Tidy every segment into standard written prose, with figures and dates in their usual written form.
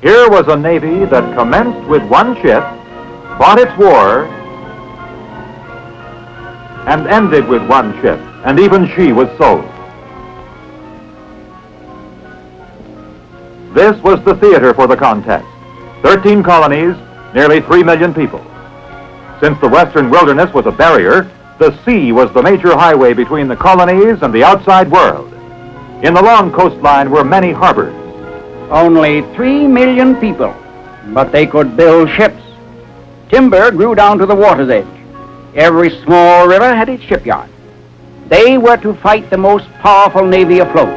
Here was a navy that commenced with one ship, fought its war, and ended with one ship, and even she was sold. This was the theater for the contest. 13 colonies, nearly 3 million people. Since the western wilderness was a barrier, the sea was the major highway between the colonies and the outside world. In the long coastline were many harbors. Only 3 million people, but they could build ships. Timber grew down to the water's edge. Every small river had its shipyard. They were to fight the most powerful navy afloat.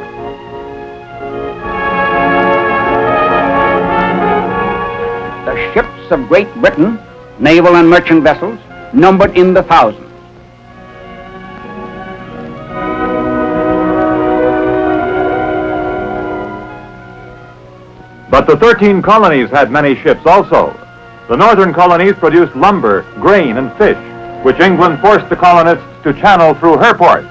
The ships of Great Britain, naval and merchant vessels, numbered in the thousands. But the 13 colonies had many ships also. The northern colonies produced lumber, grain, and fish, which England forced the colonists to channel through her ports.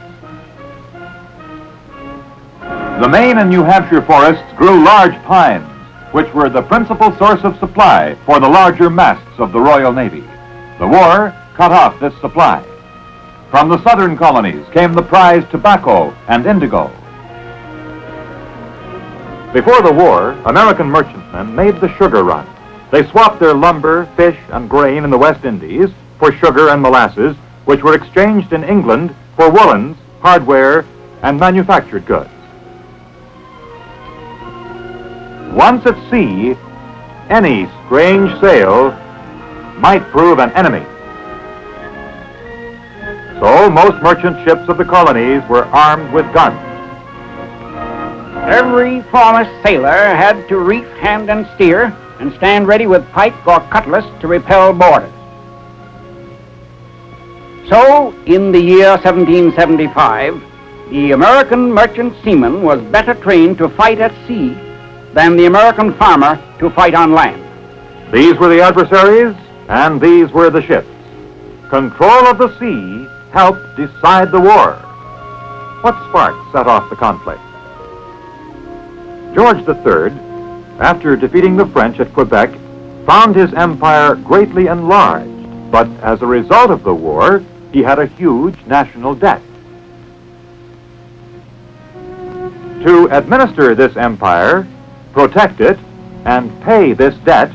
The Maine and New Hampshire forests grew large pines, which were the principal source of supply for the larger masts of the Royal Navy. The war cut off this supply. From the southern colonies came the prized tobacco and indigo. Before the war, American merchantmen made the sugar run. They swapped their lumber, fish, and grain in the West Indies for sugar and molasses, which were exchanged in England for woolens, hardware, and manufactured goods. Once at sea, any strange sail might prove an enemy. So most merchant ships of the colonies were armed with guns. Every foremost sailor had to reef, hand, and steer, and stand ready with pike or cutlass to repel boarders. So, in the year 1775, the American merchant seaman was better trained to fight at sea than the American farmer to fight on land. These were the adversaries, and these were the ships. Control of the sea helped decide the war. What spark set off the conflict? George III, after defeating the French at Quebec, found his empire greatly enlarged, but as a result of the war, he had a huge national debt. To administer this empire, protect it, and pay this debt,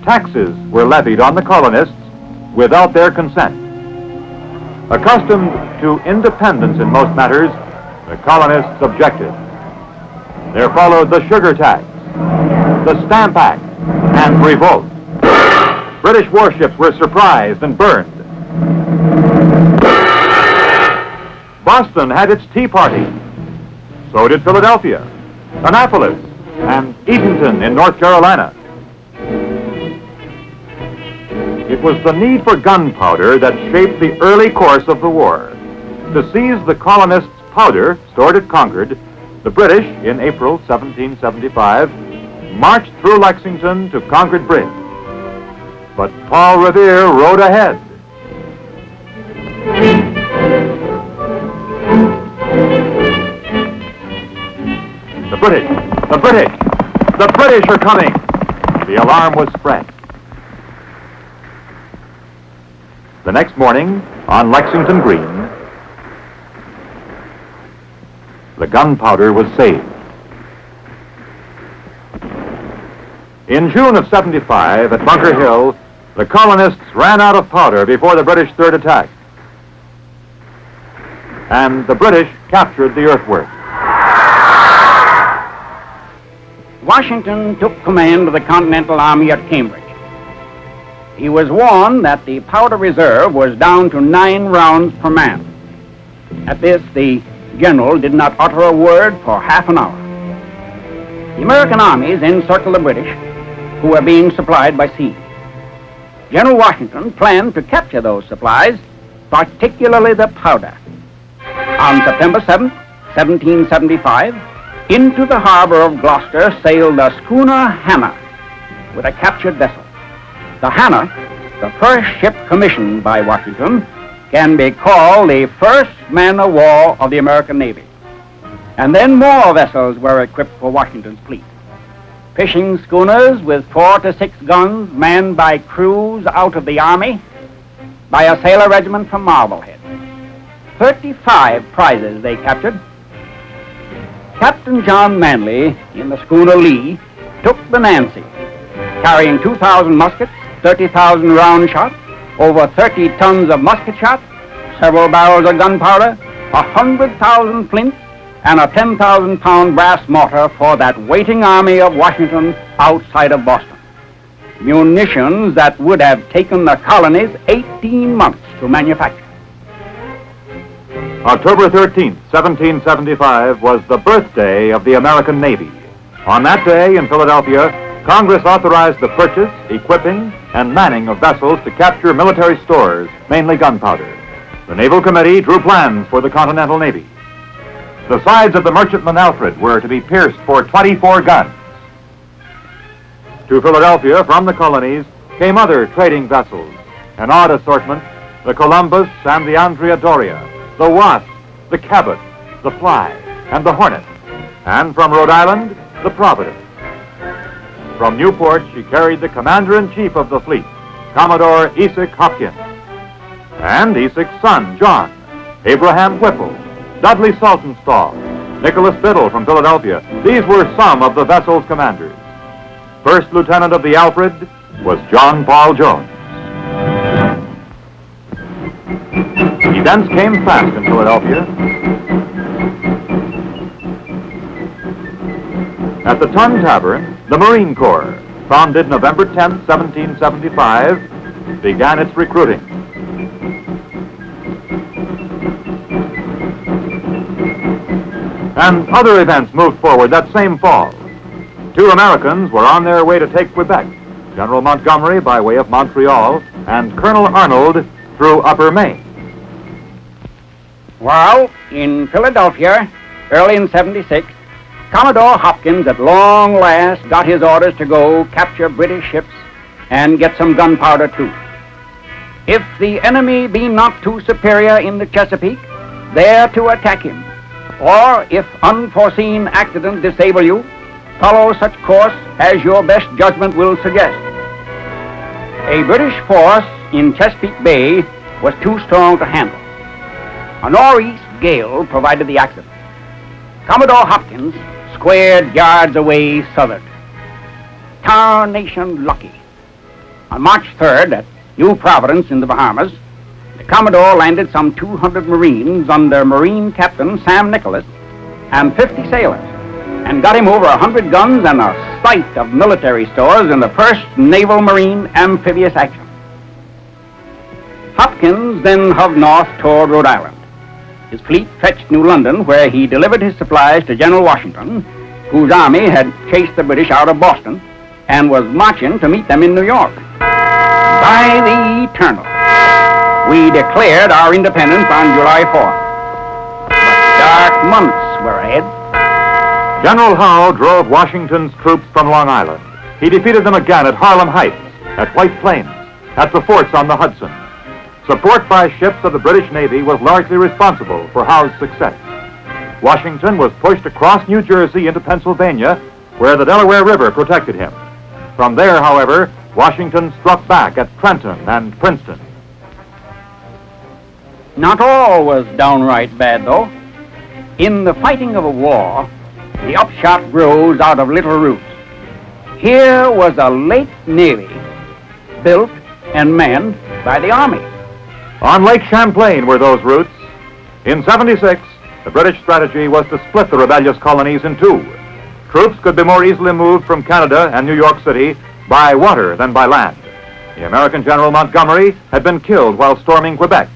taxes were levied on the colonists without their consent. Accustomed to independence in most matters, the colonists objected. There followed the sugar tax, the Stamp Act, and revolt. British warships were surprised and burned. Boston had its Tea Party. So did Philadelphia, Annapolis, and Eatonton in North Carolina. It was the need for gunpowder that shaped the early course of the war. To seize the colonists' powder stored at Concord, the British, in April 1775, marched through Lexington to Concord Bridge. But Paul Revere rode ahead. The British are coming! The alarm was spread. The next morning, on Lexington Green, the gunpowder was saved. In June of 75, at Bunker Hill, the colonists ran out of powder before the British third attack. And the British captured the earthwork. Washington took command of the Continental Army at Cambridge. He was warned that the powder reserve was down to 9 rounds per man. At this, the general did not utter a word for half an hour. The American armies encircled the British, who were being supplied by sea. General Washington planned to capture those supplies, particularly the powder. On September 7, 1775, into the harbor of Gloucester sailed the schooner Hannah with a captured vessel. The Hannah, the first ship commissioned by Washington, can be called the first man-of-war of the American Navy. And then more vessels were equipped for Washington's fleet. Fishing schooners with 4 to 6 guns manned by crews out of the Army, by a sailor regiment from Marblehead. 35 prizes they captured. Captain John Manley, in the schooner Lee, took the Nancy, carrying 2,000 muskets, 30,000 round shot, over 30 tons of musket shot, several barrels of gunpowder, 100,000 flints, and a 10,000-pound brass mortar for that waiting army of Washington outside of Boston. Munitions that would have taken the colonies 18 months to manufacture. October 13th, 1775 was the birthday of the American Navy. On that day in Philadelphia, Congress authorized the purchase, equipping, and manning of vessels to capture military stores, mainly gunpowder. The Naval Committee drew plans for the Continental Navy. The sides of the merchantman Alfred were to be pierced for 24 guns. To Philadelphia from the colonies came other trading vessels, an odd assortment, the Columbus and the Andrea Doria, the Wasp, the Cabot, the Fly, and the Hornet, and from Rhode Island, the Providence. From Newport, she carried the commander-in-chief of the fleet, Commodore Esek Hopkins, and Esek's son, John, Abraham Whipple, Dudley Saltonstall, Nicholas Biddle from Philadelphia. These were some of the vessel's commanders. First lieutenant of the Alfred was John Paul Jones. Events came fast in Philadelphia. At the Tun Tavern, the Marine Corps, founded November 10, 1775, began its recruiting. And other events moved forward that same fall. 2 Americans were on their way to take Quebec, General Montgomery by way of Montreal, and Colonel Arnold through Upper Maine. Well, in Philadelphia, early in 76, Commodore Hopkins at long last got his orders to go capture British ships and get some gunpowder too. If the enemy be not too superior in the Chesapeake, there to attack him. Or if unforeseen accident disable you, follow such course as your best judgment will suggest. A British force in Chesapeake Bay was too strong to handle. A northeast gale provided the accident. Commodore Hopkins squared yards away southward. Tarnation lucky. On March 3rd at New Providence in the Bahamas, the Commodore landed some 200 Marines under Marine Captain Sam Nicholas and 50 sailors, and got him over 100 guns and a sight of military stores in the first Naval Marine amphibious action. Hopkins then hove north toward Rhode Island. His fleet fetched New London, where he delivered his supplies to General Washington, whose army had chased the British out of Boston and was marching to meet them in New York. By the eternal, we declared our independence on July 4th. But dark months were ahead. General Howe drove Washington's troops from Long Island. He defeated them again at Harlem Heights, at White Plains, at the forts on the Hudson. Support by ships of the British Navy was largely responsible for Howe's success. Washington was pushed across New Jersey into Pennsylvania, where the Delaware River protected him. From there, however, Washington struck back at Trenton and Princeton. Not all was downright bad, though. In the fighting of a war, the upshot grows out of little roots. Here was a lake navy, built and manned by the Army. On Lake Champlain were those roots. In 76, the British strategy was to split the rebellious colonies in 2. Troops could be more easily moved from Canada and New York City by water than by land. The American General Montgomery had been killed while storming Quebec,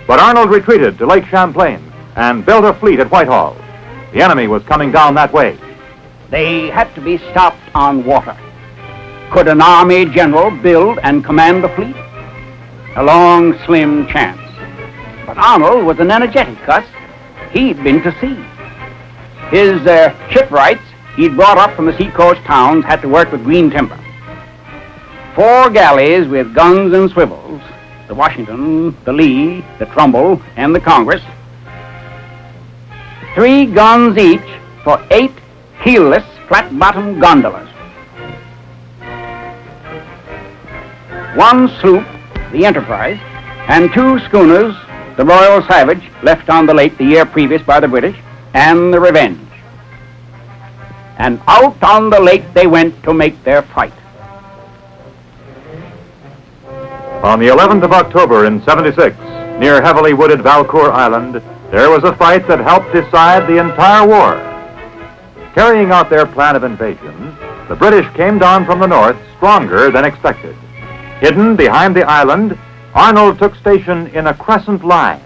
but Arnold retreated to Lake Champlain and built a fleet at Whitehall. The enemy was coming down that way. They had to be stopped on water. Could an army general build and command a fleet? A long, slim chance. But Arnold was an energetic cuss. He'd been to sea. His shipwrights he'd brought up from the seacoast towns had to work with green timber. 4 galleys with guns and swivels, the Washington, the Lee, the Trumbull, and the Congress. 3 guns each for 8 keelless, flat-bottomed gondolas. 1 sloop, the Enterprise, and 2 schooners, the Royal Savage, left on the lake the year previous by the British, and the Revenge. And out on the lake they went to make their fight. On the 11th of October in 76, near heavily wooded Valcour Island, there was a fight that helped decide the entire war. Carrying out their plan of invasion, the British came down from the north stronger than expected. Hidden behind the island, Arnold took station in a crescent line.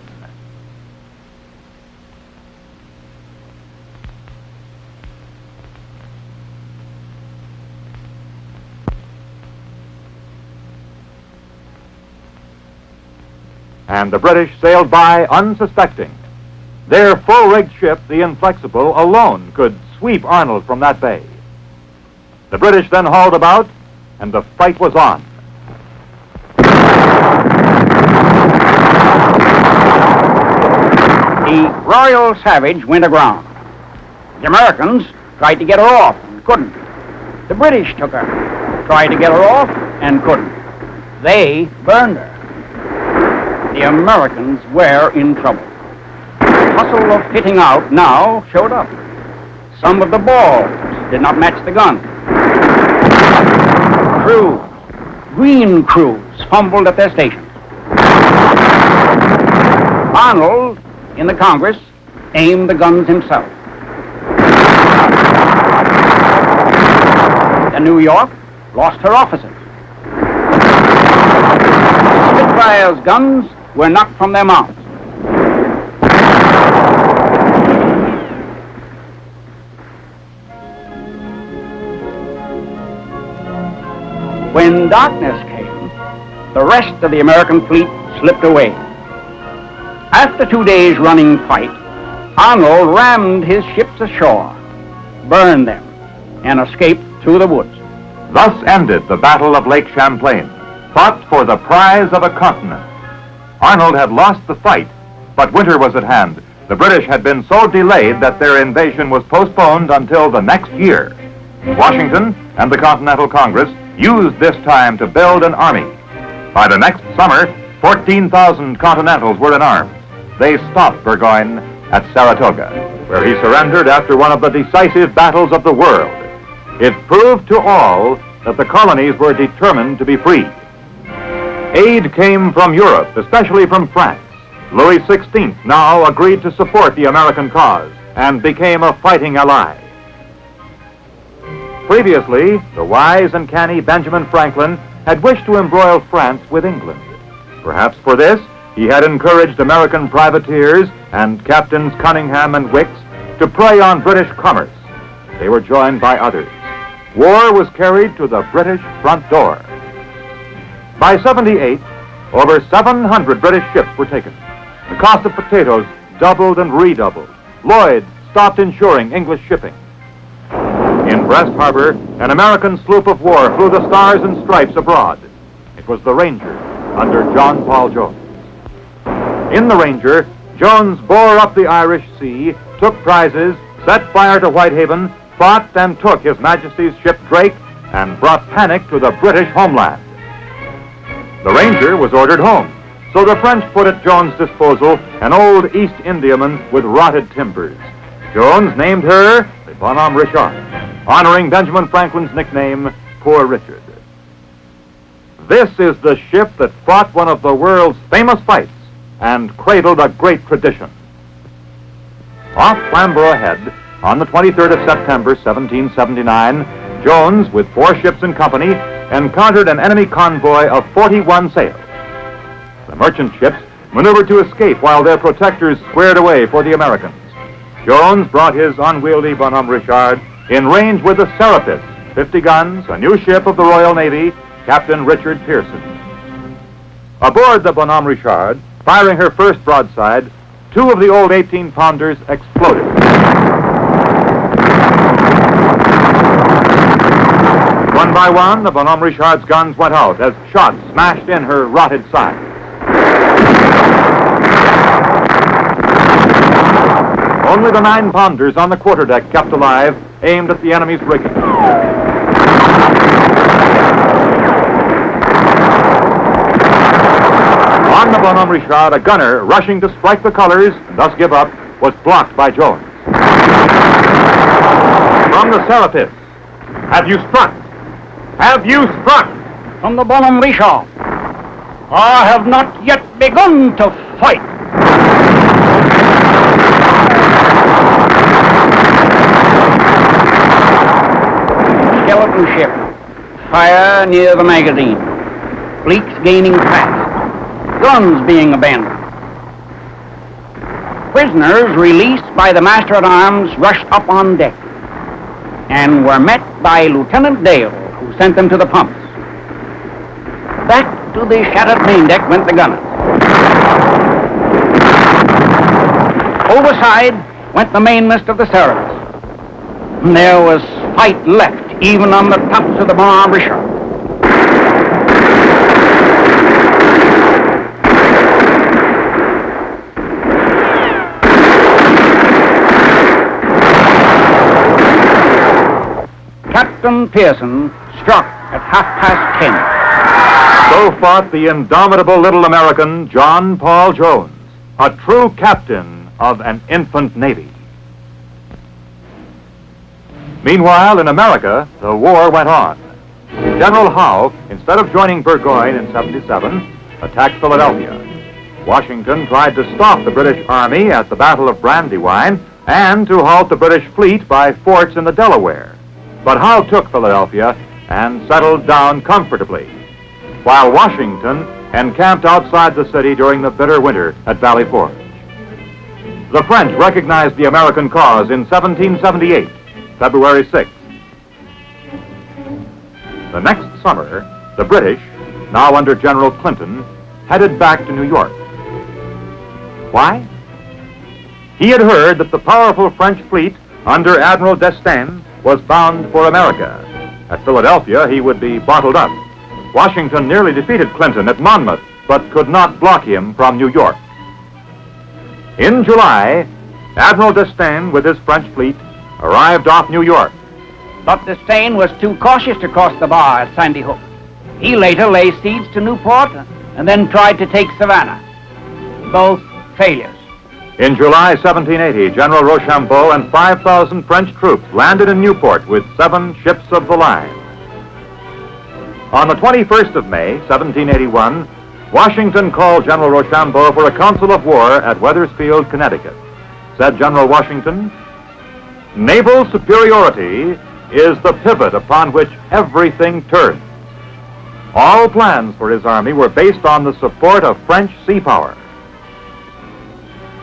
And the British sailed by unsuspecting. Their full-rigged ship, the Inflexible, alone could sweep Arnold from that bay. The British then hauled about, and the fight was on. The Royal Savage went aground. The Americans tried to get her off and couldn't. The British took her, tried to get her off and couldn't. They burned her. The Americans were in trouble. The hustle of fitting out now showed up. Some of the balls did not match the gun. Crews, green crews, fumbled at their stations. Arnold, in the Congress, aimed the guns himself. The New York lost her officers. Spitfire's guns were knocked from their mounts. When darkness came, the rest of the American fleet slipped away. After 2 days' running fight, Arnold rammed his ships ashore, burned them, and escaped through the woods. Thus ended the Battle of Lake Champlain, fought for the prize of a continent. Arnold had lost the fight, but winter was at hand. The British had been so delayed that their invasion was postponed until the next year. Washington and the Continental Congress used this time to build an army. By the next summer, 14,000 Continentals were in arms. They stopped Burgoyne at Saratoga, where he surrendered after one of the decisive battles of the world. It proved to all that the colonies were determined to be free. Aid came from Europe, especially from France. Louis XVI now agreed to support the American cause and became a fighting ally. Previously, the wise and canny Benjamin Franklin had wished to embroil France with England. Perhaps for this, he had encouraged American privateers and Captains Cunningham and Wicks to prey on British commerce. They were joined by others. War was carried to the British front door. By 78, over 700 British ships were taken. The cost of potatoes doubled and redoubled. Lloyd stopped insuring English shipping. In Brest Harbor, an American sloop of war flew the stars and stripes abroad. It was the Ranger, under John Paul Jones. In the Ranger, Jones bore up the Irish Sea, took prizes, set fire to Whitehaven, fought and took His Majesty's ship Drake, and brought panic to the British homeland. The Ranger was ordered home, so the French put at Jones' disposal an old East Indiaman with rotted timbers. Jones named her the Bonhomme Richard, honoring Benjamin Franklin's nickname, Poor Richard. This is the ship that fought one of the world's famous fights and cradled a great tradition. Off Flamborough Head, on the 23rd of September, 1779, Jones, with 4 ships in company, encountered an enemy convoy of 41 sail. The merchant ships maneuvered to escape while their protectors squared away for the Americans. Jones brought his unwieldy Bonhomme Richard in range with the Serapis, 50 guns, a new ship of the Royal Navy, Captain Richard Pearson. Aboard the Bonhomme Richard, firing her first broadside, 2 of the old 18-pounders exploded. One by one, the Bonhomme Richard's guns went out as shots smashed in her rotted sides. Only the 9-pounders on the quarterdeck kept alive, aimed at the enemy's rigging. On the Bonhomme Richard, a gunner rushing to strike the colors and thus give up was blocked by Jones. From the Serapis, have you struck? Have you struck? From the Bonhomme Richard, I have not yet begun to fight. Skeleton ship, fire near the magazine, fleets gaining fast, guns being abandoned. Prisoners released by the master-at-arms rushed up on deck and were met by Lieutenant Dale, who sent them to the pumps. Back to the shattered main deck went the gunners. Overside went the mainmast of the Serapis. There was fight left even on the tops of the Bonhomme Richard. Captain Pearson struck at 10:30. So fought the indomitable little American, John Paul Jones, a true captain of an infant navy. Meanwhile, in America, the war went on. General Howe, instead of joining Burgoyne in 77, attacked Philadelphia. Washington tried to stop the British Army at the Battle of Brandywine and to halt the British fleet by forts in the Delaware. But Howe took Philadelphia and settled down comfortably, while Washington encamped outside the city during the bitter winter at Valley Forge. The French recognized the American cause in 1778, February 6th. The next summer, the British, now under General Clinton, headed back to New York. Why? He had heard that the powerful French fleet under Admiral d'Estaing was bound for America. At Philadelphia, he would be bottled up. Washington nearly defeated Clinton at Monmouth, but could not block him from New York. In July, Admiral d'Estaing, with his French fleet, arrived off New York. But d'Estaing was too cautious to cross the bar at Sandy Hook. He later lay siege to Newport and then tried to take Savannah. Both failures. In July 1780, General Rochambeau and 5,000 French troops landed in Newport with 7 ships of the line. On the 21st of May, 1781, Washington called General Rochambeau for a council of war at Wethersfield, Connecticut. Said General Washington, "Naval superiority is the pivot upon which everything turns." All plans for his army were based on the support of French sea power.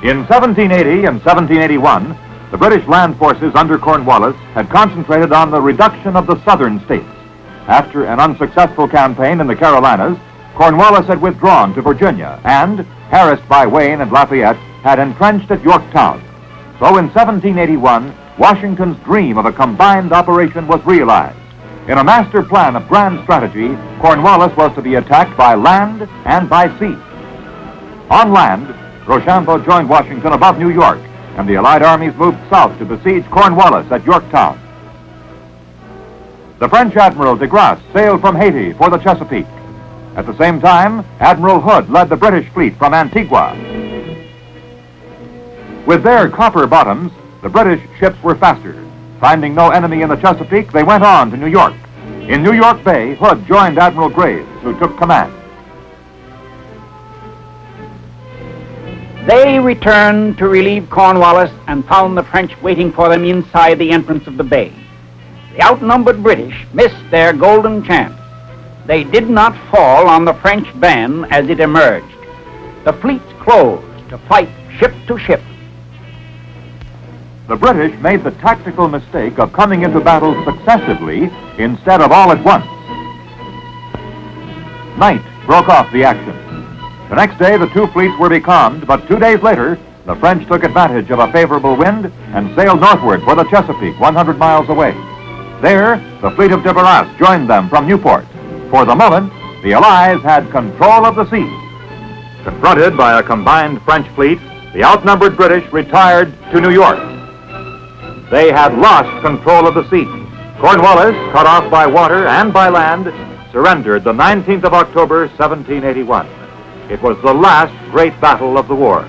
In 1780 and 1781, the British land forces under Cornwallis had concentrated on the reduction of the southern states. After an unsuccessful campaign in the Carolinas, Cornwallis had withdrawn to Virginia and, harassed by Wayne and Lafayette, had entrenched at Yorktown. So in 1781, Washington's dream of a combined operation was realized. In a master plan of grand strategy, Cornwallis was to be attacked by land and by sea. On land, Rochambeau joined Washington above New York, and the Allied armies moved south to besiege Cornwallis at Yorktown. The French Admiral de Grasse sailed from Haiti for the Chesapeake. At the same time, Admiral Hood led the British fleet from Antigua. With their copper bottoms, the British ships were faster. Finding no enemy in the Chesapeake, they went on to New York. In New York Bay, Hood joined Admiral Graves, who took command. They returned to relieve Cornwallis and found the French waiting for them inside the entrance of the bay. The outnumbered British missed their golden chance. They did not fall on the French van as it emerged. The fleets closed to fight ship to ship. the British made the tactical mistake of coming into battle successively instead of all at once. Night broke off the action. The next day, the two fleets were becalmed, but 2 days later, the French took advantage of a favorable wind and sailed northward for the Chesapeake, 100 miles away. There, the fleet of de Barras joined them from Newport. For the moment, the Allies had control of the sea. Confronted by a combined French fleet, the outnumbered British retired to New York. They had lost control of the sea. Cornwallis, cut off by water and by land, surrendered the 19th of October, 1781. It was the last great battle of the war.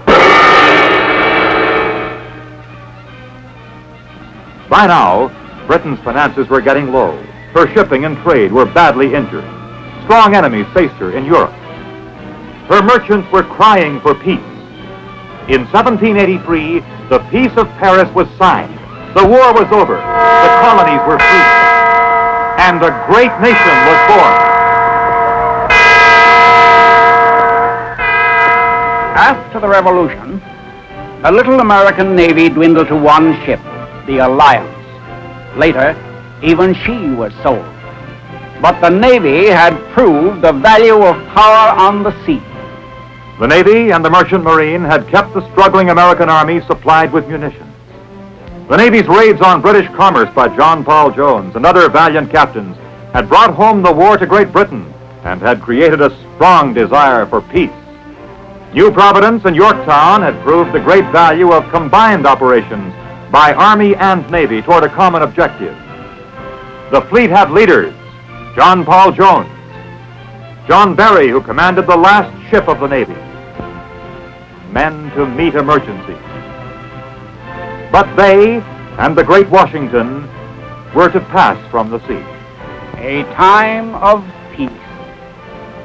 By now, Britain's finances were getting low. Her shipping and trade were badly injured. Strong enemies faced her in Europe. Her merchants were crying for peace. In 1783, the Peace of Paris was signed. The war was over. The colonies were free. And a great nation was born. After the Revolution, the little American Navy dwindled to one ship, the Alliance. Later, even she was sold. But the Navy had proved the value of power on the sea. The Navy and the Merchant Marine had kept the struggling American Army supplied with munitions. The Navy's raids on British commerce by John Paul Jones and other valiant captains had brought home the war to Great Britain and had created a strong desire for peace. New Providence and Yorktown had proved the great value of combined operations by Army and Navy toward a common objective. The fleet had leaders, John Paul Jones, John Berry, who commanded the last ship of the Navy, men to meet emergency. But they and the great Washington were to pass from the sea. A time of peace,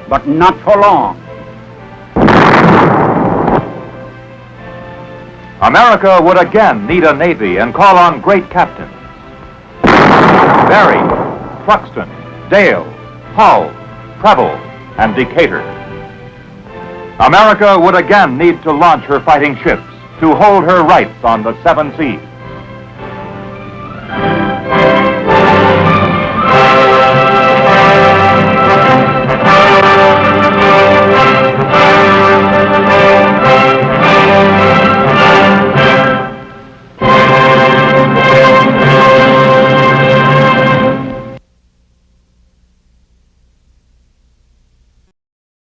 but not for long. America would again need a Navy and call on great captains. Berry, Truxton, Dale, Hull, Preble, and Decatur. America would again need to launch her fighting ships to hold her rights on the seven seas.